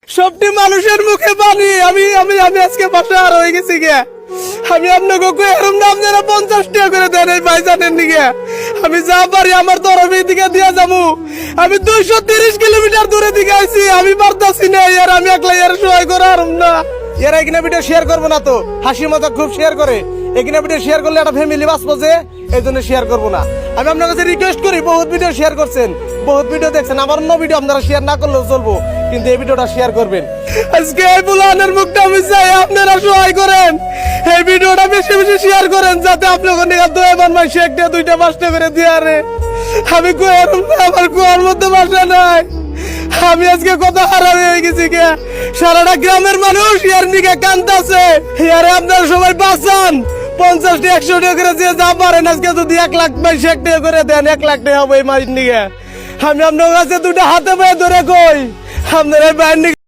সবটি মানুষের মুখে পানি। আমি আমি আমি আজকে বাসা আর হয়ে গেছি গে। আমি আপনাকে এরম না, আপনারা 50 টাকা করে দেন এই ভাইজানের দিকে। আমি যা পারি আমার তরফ দিকে দিয়া যাবো। আমি 230 কিলোমিটার দূরে দিকে আইছি, আমি পারতাছি না। আর আমি একলা এর সহায় করে আরম না। এরা এখানে ভিডিও শেয়ার করবো না তো, হাসি মজাক খুব শেয়ার করে। এখানে ভিডিও শেয়ার করলে একটা ফ্যামিলি বাঁচবো, যে এই জন্য শেয়ার করবো না। আমি আপনার কাছে রিকোয়েস্ট করি, বহুত ভিডিও শেয়ার করছেন, বহুত ভিডিও দেখছেন, আমার অন্য ভিডিও আপনারা শেয়ার না করলেও চলবো, কিন্তু এই ভিডিওটা শেয়ার করবেন। আজকে এই বুলানের মুখটা আমি চাই আপনারা সহায় করেন, এই ভিডিওটা বেশি বেশি শেয়ার করেন, যাতে আপনাদের নিয়ে দোয়াবান মাসে একটা দুইটা পাঁচটা করে দিয়ে আরে। আমি কোয়ার আমার কোয়ার মধ্যে বাসা নাই। আমি আজকে কত হারা হয়ে গেছি গে। সারাটা গ্রামের মানুষ ইয়ার নিকে কান্দাছে। ইয়ারে আপনারা সবাই বাঁচান। 50 টাকা 100 টাকা করে যে যা পারেন, আজকে যদি 1 লাখ 62 টাকা করে দেন, 1 লাখ টাকা হবে এই মাস নিকে। আমি আপনার কাছে দুটো হাতে পায়ে ধরে কই, আপনারা এই বাইর